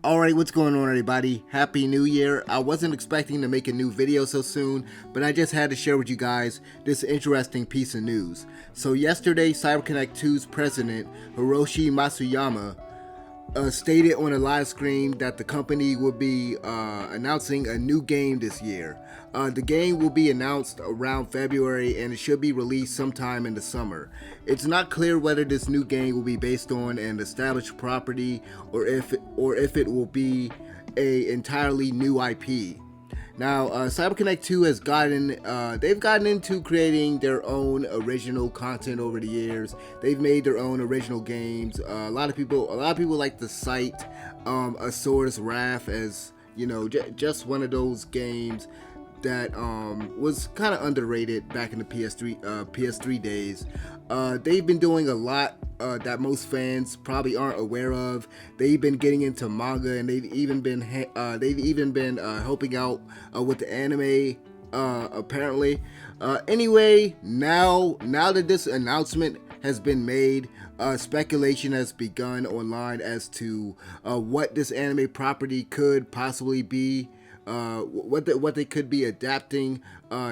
Alright, what's going on everybody? Happy New Year. I wasn't expecting to make a new video so soon, but I just had to share with you guys this interesting piece of news. So yesterday, CyberConnect2's president, Hiroshi Matsuyama, stated on a live stream that the company will be announcing a new game this year. The game will be announced around February and it should be released sometime in the summer. It's not clear whether this new game will be based on an established property or if it will be a entirely new IP. Now, CyberConnect2 has gotten into creating their own original content over the years. They've made their own original games. A lot of people like to cite Asura's Wrath as, you know, just one of those games that was kind of underrated back in the PS3 days. They've been doing a lot that most fans probably aren't aware of. They've been getting into manga, and they've even been helping out with the anime. Apparently, anyway, now that this announcement has been made, speculation has begun online as to what this anime property could possibly be. What they could be adapting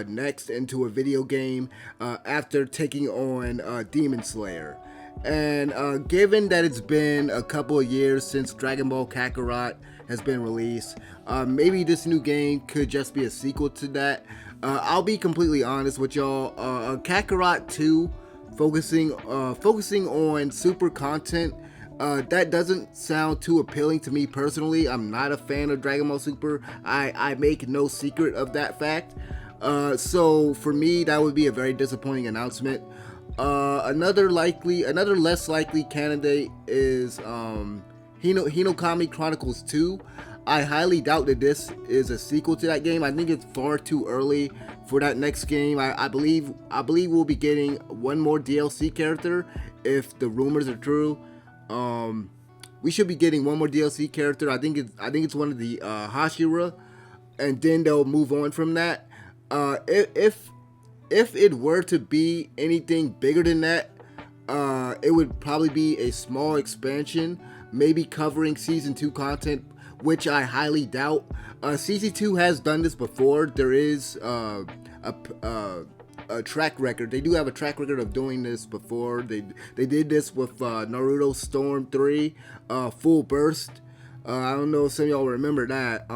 next into a video game after taking on Demon Slayer. And given that it's been a couple of years since Dragon Ball Kakarot has been released, maybe this new game could just be a sequel to that. I'll be completely honest with y'all. Kakarot 2, focusing on super content, that doesn't sound too appealing to me personally. I'm not a fan of Dragon Ball Super. I make no secret of that fact. So for me, that would be a very disappointing announcement. Another less likely candidate is Hinokami Chronicles 2. I highly doubt that this is a sequel to that game. I think it's far too early for that next game. I believe we'll be getting one more DLC character if the rumors are true. We should be getting one more DLC character. I think it's one of the Hashira, and then they'll move on from that. If it were to be anything bigger than that, it would probably be a small expansion, maybe covering Season 2 content, which I highly doubt. Season 2 has done this before. There is a track record. They do have a track record of doing this before. They did this with Naruto Storm 3 Full Burst. I don't know if some of y'all remember that.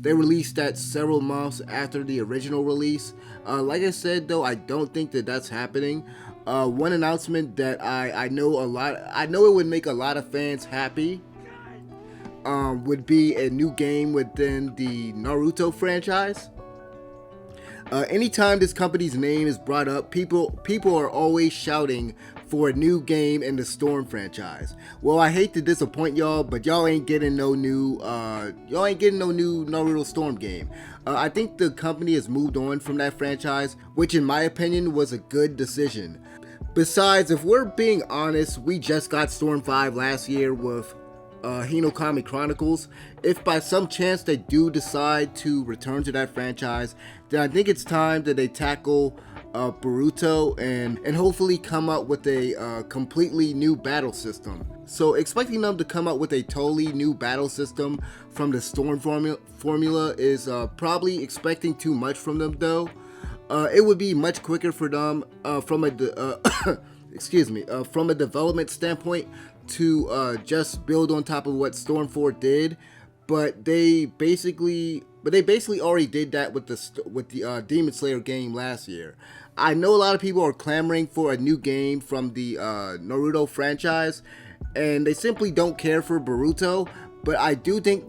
They released that several months after the original release. Like I said though, I don't think that that's happening. One announcement that I know it would make a lot of fans happy would be a new game within the Naruto franchise. Anytime this company's name is brought up, people are always shouting for a new game in the Storm franchise. Well, I hate to disappoint y'all, but y'all ain't getting no new Naruto Storm game. I think the company has moved on from that franchise, which in my opinion was a good decision. Besides, if we're being honest, we just got Storm 5 last year with Hinokami Chronicles. If by some chance they do decide to return to that franchise, then I think it's time that they tackle Boruto and hopefully come up with a completely new battle system. So expecting them to come up with a totally new battle system from the Storm formula is probably expecting too much from them though. It would be much quicker for them from a development standpoint to just build on top of what Storm 4 did, but they basically already did that with the Demon Slayer game last year. I know a lot of people are clamoring for a new game from the Naruto franchise, and they simply don't care for Boruto. But I do think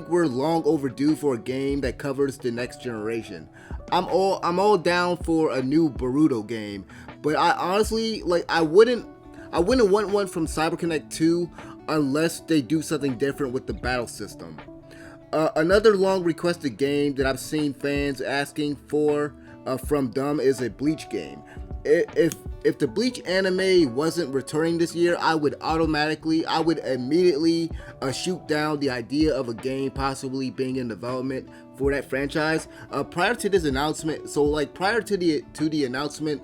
we're long overdue for a game that covers the next generation. I'm all down for a new Boruto game, but I honestly I wouldn't want one from CyberConnect2 unless they do something different with the battle system. Another long requested game that I've seen fans asking for from them is a Bleach game. If the Bleach anime wasn't returning this year, I would immediately shoot down the idea of a game possibly being in development for that franchise. Prior to this announcement, prior to the announcement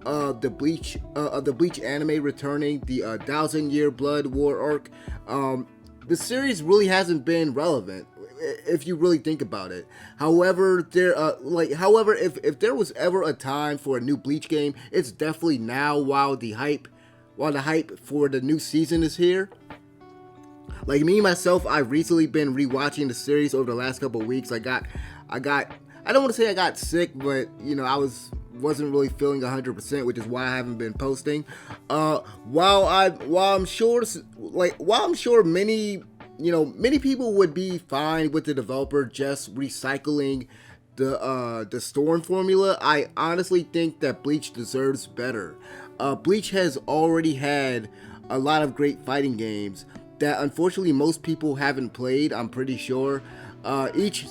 the Bleach anime returning, the 1,000 Year Blood War arc, the series really hasn't been relevant if you really think about it. However, if there was ever a time for a new Bleach game, it's definitely now while the hype for the new season is here. Like me myself, I've recently been rewatching the series over the last couple of weeks. I don't want to say I got sick, but you know, wasn't really feeling 100%, which is why I haven't been posting. While I'm sure many people would be fine with the developer just recycling the Storm formula, I honestly think that Bleach deserves better. Bleach has already had a lot of great fighting games that unfortunately most people haven't played. I'm pretty sure each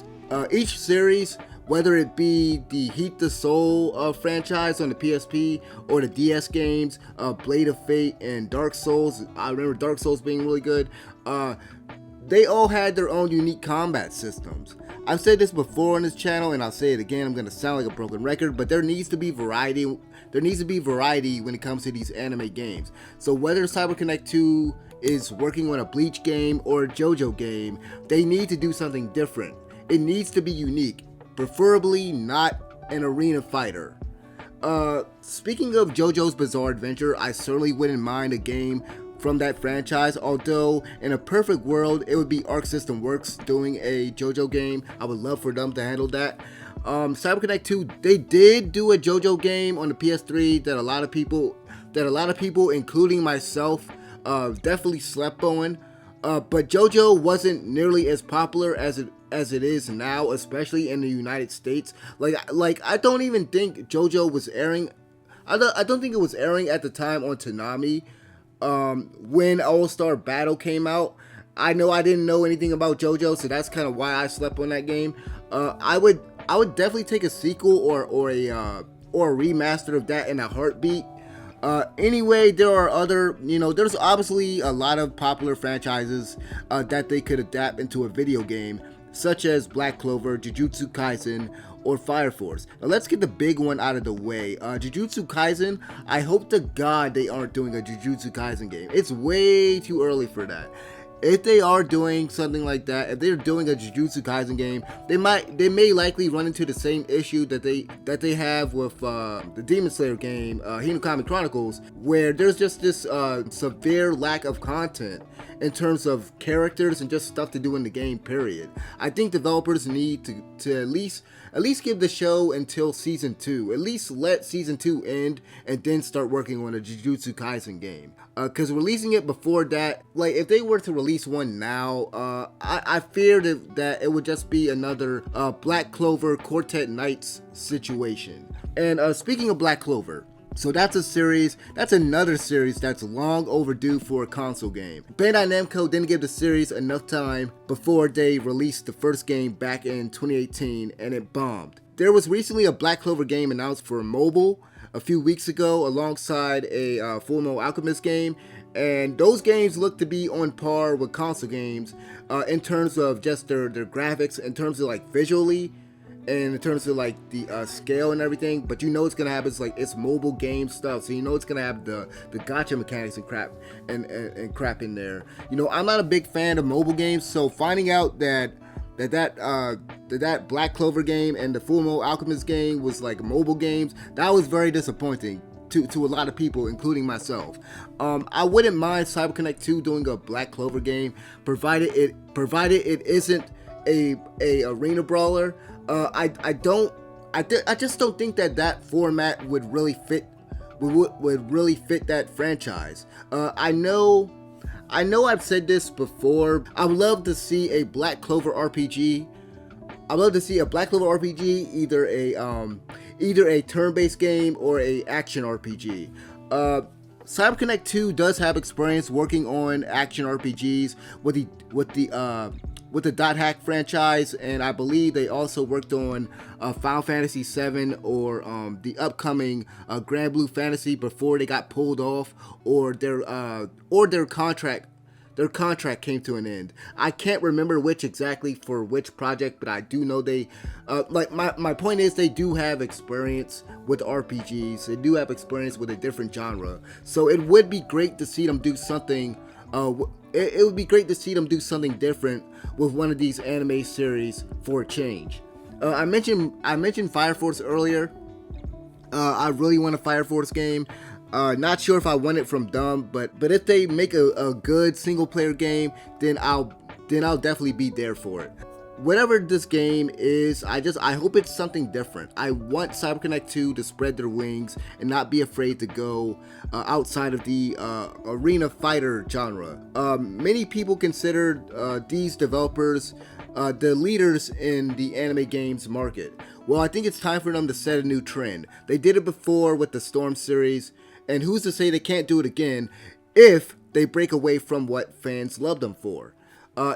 series, whether it be the Heat the Soul franchise on the PSP or the DS games, Blade of Fate and Dark Souls. I remember Dark Souls being really good. They all had their own unique combat systems. I've said this before on this channel, and I'll say it again. I'm going to sound like a broken record, but there needs to be variety. There needs to be variety when it comes to these anime games. So whether CyberConnect2 is working on a Bleach game or a JoJo game, they need to do something different. It needs to be unique, preferably not an arena fighter. Speaking of JoJo's Bizarre Adventure, I certainly wouldn't mind a game from that franchise, although in a perfect world it would be Arc System Works doing a JoJo game. I would love for them to handle that. CyberConnect2, they did do a JoJo game on the PS3 that a lot of people, including myself, definitely slept on. But JoJo wasn't nearly as popular as it is now, especially in the United States. Like I don't even think JoJo was airing. I don't think it was airing at the time on Toonami. When All-Star Battle came out. I know I didn't know anything about JoJo, so that's kind of why I slept on that game. I would definitely take a sequel or a remaster of that in a heartbeat. Anyway, there are other, there's obviously a lot of popular franchises that they could adapt into a video game, such as Black Clover, Jujutsu Kaisen, or Fire Force. Now let's get the big one out of the way. Jujutsu Kaisen, I hope to God they aren't doing a Jujutsu Kaisen game. It's way too early for that. If they are doing something like that, if they're doing a Jujutsu Kaisen game, they may likely run into the same issue that they have with the Demon Slayer game, Hinokami Chronicles, where there's just this severe lack of content in terms of characters and just stuff to do in the game, period. I think developers need to at least give the show until season 2. At least let season 2 end and then start working on a Jujutsu Kaisen game. Because releasing it before that, like if they were to release one now, I fear that it would just be another Black Clover Quartet Knights situation. And speaking of Black Clover, so that's another series that's long overdue for a console game. Bandai Namco didn't give the series enough time before they released the first game back in 2018, and it bombed. There was recently a Black Clover game announced for mobile a few weeks ago alongside a Fullmetal Alchemist game, and those games look to be on par with console games in terms of just their graphics, in terms of like visually, and in terms of like the scale and everything. But you know it's gonna have it's mobile game stuff, so you know it's gonna have the gacha mechanics and crap and crap in there. I'm not a big fan of mobile games, so finding out that Black Clover game and the Fullmetal Alchemist game was like mobile games, that was very disappointing to a lot of people, including myself. I wouldn't mind CyberConnect2 doing a Black Clover game, provided it isn't a arena brawler. I just don't think that format would really fit that franchise. I know I've said this before. I would love to see a Black Clover RPG. I'd love to see a Black Clover RPG, either a turn-based game or a action RPG. CyberConnect2 does have experience working on action RPGs with the Dot Hack franchise, and I believe they also worked on Final Fantasy VII or the upcoming Grand Blue Fantasy before they got pulled off, or their contract came to an end. I can't remember which exactly for which project, but I do know they my point is they do have experience with RPGs. They do have experience with a different genre, so it would be great to see them do something it would be great to see them do something different with one of these anime series for a change. I mentioned Fire Force earlier. I really want a Fire Force game. Not sure if I want it from Dumb, but if they make a good single player game, then I'll definitely be there for it. Whatever this game is, I hope it's something different. I want CyberConnect2 to spread their wings and not be afraid to go outside of the arena fighter genre. Many people consider these developers the leaders in the anime games market. Well, I think it's time for them to set a new trend. They did it before with the Storm series, and who's to say they can't do it again if they break away from what fans love them for.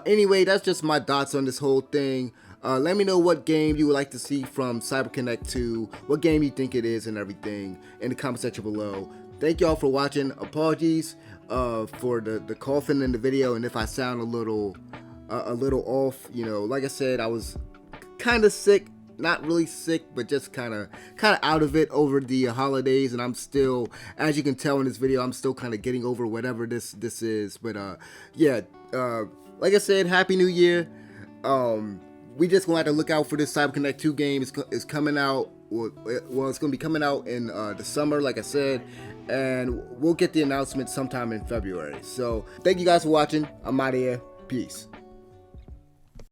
Anyway, that's just my thoughts on this whole thing. Let me know what game you would like to see from CyberConnect2, what game you think it is and everything in the comment section below. Thank y'all for watching. Apologies for the coughing in the video, and if I sound a little off, you know, like I said, I was kind of sick. Not really sick, but just kind of out of it over the holidays, and I'm still, as you can tell in this video, I'm still kind of getting over whatever this is. But yeah, like I said, Happy New Year. We just gonna have to look out for this CyberConnect2 game. It's coming out. Well, it's gonna be coming out in the summer, like I said, and we'll get the announcement sometime in February. So thank you guys for watching. I'm out of here. Peace.